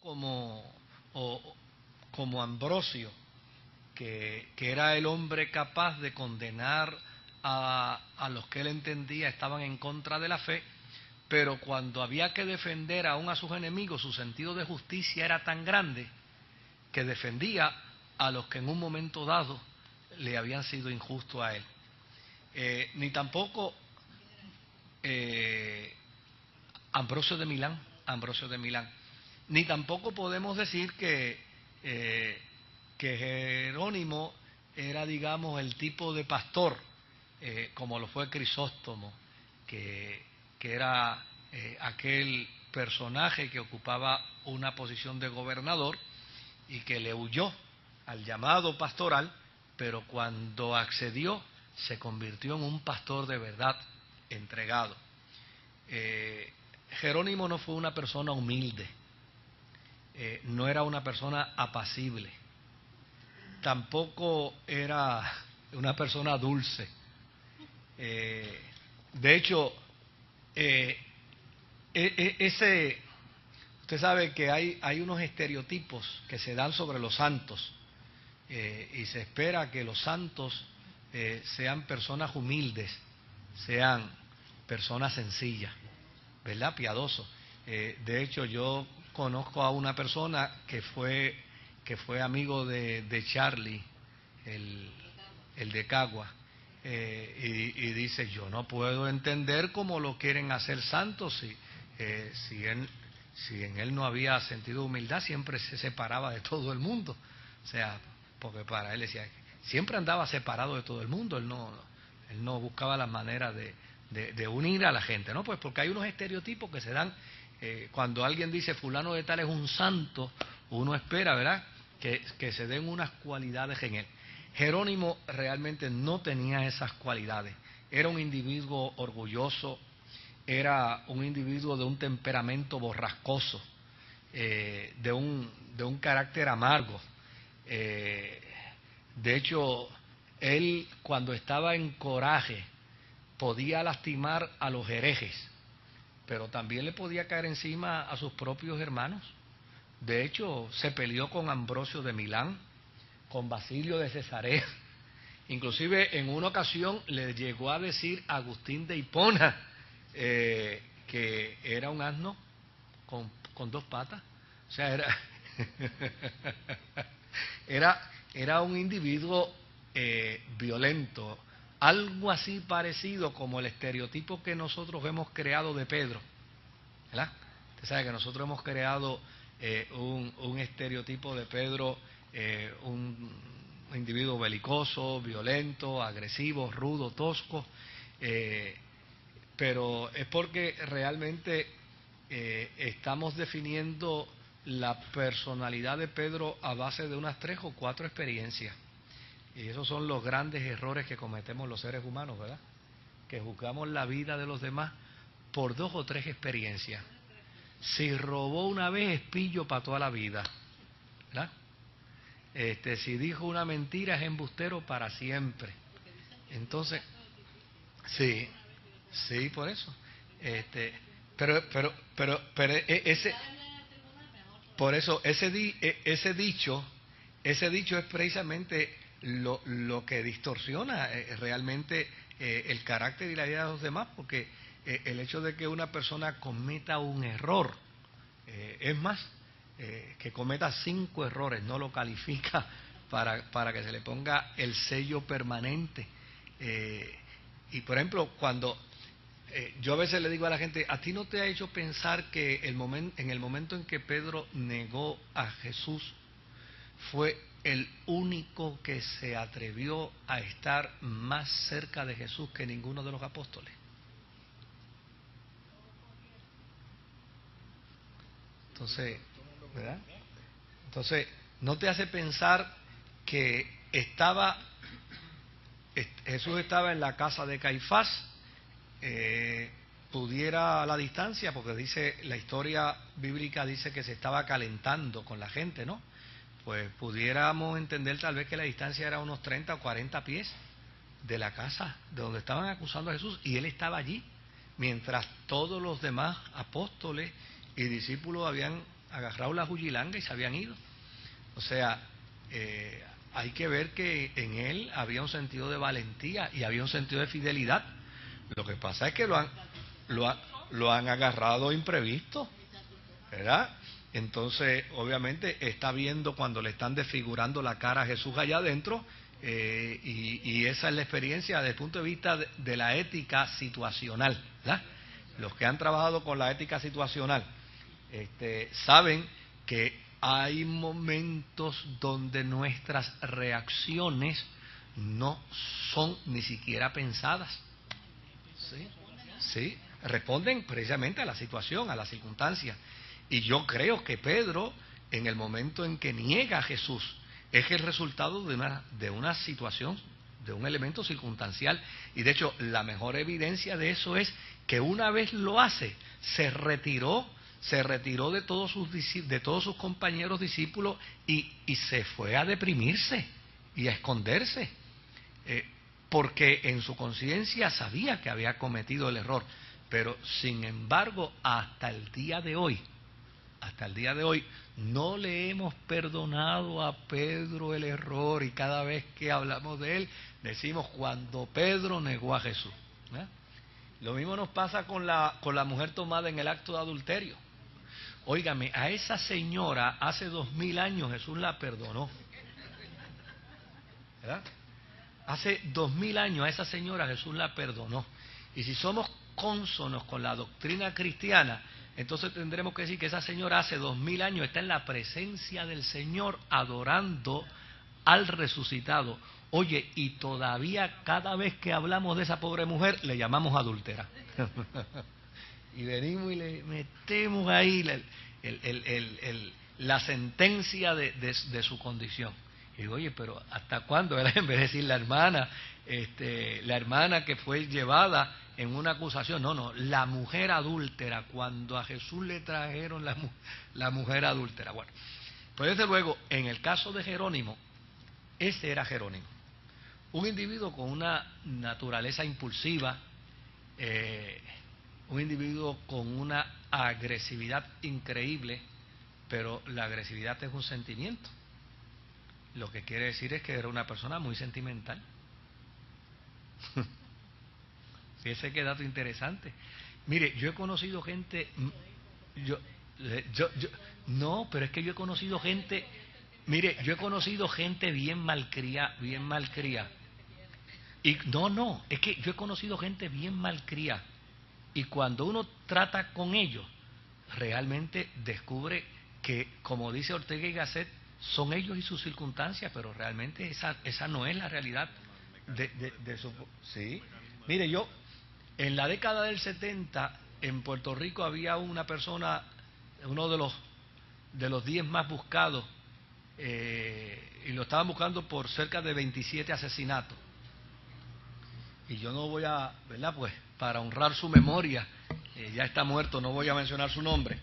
como, como Ambrosio, que era el hombre capaz de condenar a los que él entendía estaban en contra de la fe, pero cuando había que defender aún a sus enemigos, su sentido de justicia era tan grande que defendía a los que en un momento dado le habían sido injustos a él. Ni tampoco Ambrosio de Milán, ni tampoco podemos decir que Jerónimo era, digamos, el tipo de pastor, como lo fue Crisóstomo, que era aquel personaje que ocupaba una posición de gobernador y que le huyó al llamado pastoral, pero cuando accedió se convirtió en un pastor de verdad, entregado. Jerónimo no fue una persona humilde, no era una persona apacible, tampoco era una persona dulce. De hecho, usted sabe que hay unos estereotipos que se dan sobre los santos, y se espera que los santos sean personas humildes, sean personas sencillas, ¿verdad? Piadosos. De hecho, yo conozco a una persona que fue amigo de Charlie, el de Cagua, y dice, yo no puedo entender cómo lo quieren hacer santo si en él no había sentido de humildad, siempre se separaba de todo el mundo. O sea, porque para él decía, siempre andaba separado de todo el mundo, él no buscaba la manera de unir a la gente, ¿no? Pues porque hay unos estereotipos que se dan, cuando alguien dice fulano de tal es un santo, uno espera, ¿verdad?, que se den unas cualidades en él. Jerónimo realmente no tenía esas cualidades, era un individuo orgulloso, era un individuo de un temperamento borrascoso, de un carácter amargo. De hecho, él cuando estaba en coraje podía lastimar a los herejes, pero también le podía caer encima a sus propios hermanos. De hecho, se peleó con Ambrosio de Milán, con Basilio de Cesarea. Inclusive en una ocasión le llegó a decir a Agustín de Hipona que era un asno con dos patas. O sea, era un individuo violento, algo así parecido como el estereotipo que nosotros hemos creado de Pedro, ¿verdad? Usted sabe que nosotros hemos creado un estereotipo de Pedro, un individuo belicoso, violento, agresivo, rudo, tosco, pero es porque realmente estamos definiendo la personalidad de Pedro a base de unas 3 o 4 experiencias. Y esos son los grandes errores que cometemos los seres humanos, ¿verdad? Que juzgamos la vida de los demás por 2 o 3 experiencias. Si robó una vez, es pillo para toda la vida, ¿verdad? Si dijo una mentira, es embustero para siempre. Entonces, sí, por eso. Pero por eso ese dicho es precisamente lo que distorsiona realmente el carácter y la vida de los demás, porque el hecho de que una persona cometa un error, es más, que cometa 5 errores, no lo califica para que se le ponga el sello permanente. Y por ejemplo, cuando yo a veces le digo a la gente, ¿a ti no te ha hecho pensar que en el momento en que Pedro negó a Jesús fue el único que se atrevió a estar más cerca de Jesús que ninguno de los apóstoles? Entonces, ¿verdad? Entonces, ¿no te hace pensar que Jesús estaba en la casa de Caifás, pudiera a la distancia, porque dice la historia bíblica dice que se estaba calentando con la gente, ¿no? Pues pudiéramos entender tal vez que la distancia era unos 30 o 40 pies de la casa de donde estaban acusando a Jesús, y él estaba allí, mientras todos los demás apóstoles y discípulos habían agarrado la jujilanga y se habían ido. O sea, hay que ver que en él había un sentido de valentía y había un sentido de fidelidad. Lo que pasa es que lo han agarrado imprevisto, ¿verdad? Entonces, obviamente, está viendo cuando le están desfigurando la cara a Jesús allá adentro, y esa es la experiencia desde el punto de vista de la ética situacional, ¿verdad? Los que han trabajado con la ética situacional saben que hay momentos donde nuestras reacciones no son ni siquiera pensadas. ¿Sí? Sí, responden precisamente a la situación, a la circunstancia. Y yo creo que Pedro, en el momento en que niega a Jesús, es el resultado de una situación, de un elemento circunstancial. Y de hecho, la mejor evidencia de eso es que una vez lo hace, se retiró de todos sus compañeros discípulos y se fue a deprimirse y a esconderse. Porque en su conciencia sabía que había cometido el error, pero sin embargo hasta el día de hoy no le hemos perdonado a Pedro el error, y cada vez que hablamos de él decimos cuando Pedro negó a Jesús. Lo mismo nos pasa con la mujer tomada en el acto de adulterio. Óigame, a esa señora hace 2000 años Jesús la perdonó, ¿verdad? Hace 2000 años a esa señora Jesús la perdonó. Y si somos cónsonos con la doctrina cristiana, entonces tendremos que decir que esa señora hace 2000 años está en la presencia del Señor adorando al resucitado. Oye, y todavía cada vez que hablamos de esa pobre mujer le llamamos adúltera. Y venimos y le metemos ahí la sentencia de su condición. Y digo, oye, pero ¿hasta cuándo? En vez de decir la hermana que fue llevada en una acusación. No, la mujer adúltera, cuando a Jesús le trajeron la mujer adúltera. Bueno, pues desde luego, en el caso de Jerónimo, ese era Jerónimo. Un individuo con una naturaleza impulsiva, un individuo con una agresividad increíble, pero la agresividad es un sentimiento. Lo que quiere decir es que era una persona muy sentimental. Fíjese qué dato interesante. Mire, yo he conocido gente, no, pero es que yo he conocido gente, mire, yo he conocido gente bien malcriada. Y no, es que yo he conocido gente bien malcriada. Y cuando uno trata con ellos, realmente descubre que, como dice Ortega y Gasset, son ellos y sus circunstancias, pero realmente esa no es la realidad de su... Sí. Mire, yo, en la década del 70, en Puerto Rico había una persona, uno de los 10 más buscados, y lo estaban buscando por cerca de 27 asesinatos. Y yo no voy a, ¿verdad? Pues, para honrar su memoria, ya está muerto, no voy a mencionar su nombre,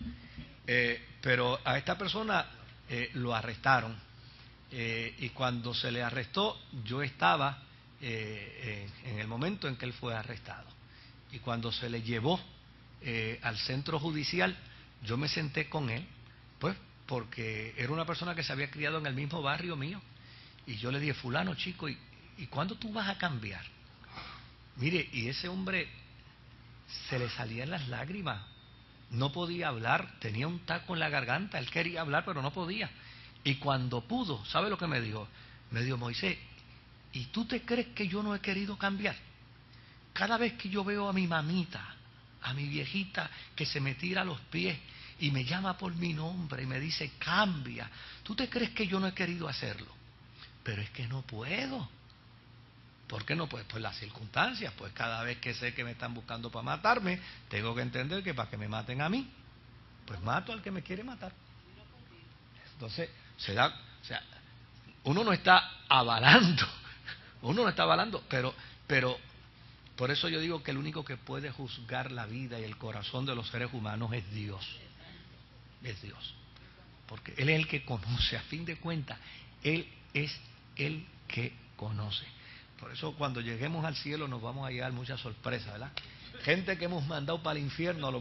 pero a esta persona lo arrestaron, y cuando se le arrestó yo estaba en el momento en que él fue arrestado, y cuando se le llevó al centro judicial yo me senté con él, pues porque era una persona que se había criado en el mismo barrio mío, y yo le dije, fulano chico, ¿y cuándo tú vas a cambiar? Mire, y ese hombre se le salían las lágrimas, no podía hablar, tenía un taco en la garganta, él quería hablar pero no podía. Y cuando pudo, ¿sabe lo que me dijo? Me dijo, Moisés, ¿y tú te crees que yo no he querido cambiar? Cada vez que yo veo a mi mamita, a mi viejita que se me tira a los pies y me llama por mi nombre y me dice, cambia, ¿tú te crees que yo no he querido hacerlo? Pero es que no puedo. ¿Por qué no? Pues las circunstancias, pues cada vez que sé que me están buscando para matarme, tengo que entender que para que me maten a mí, pues mato al que me quiere matar. Entonces, o sea, uno no está avalando, pero por eso yo digo que el único que puede juzgar la vida y el corazón de los seres humanos es Dios. Es Dios. Porque Él es el que conoce, a fin de cuentas, Él es el que conoce. Por eso cuando lleguemos al cielo nos vamos a llevar muchas sorpresas, ¿verdad? Gente que hemos mandado para el infierno,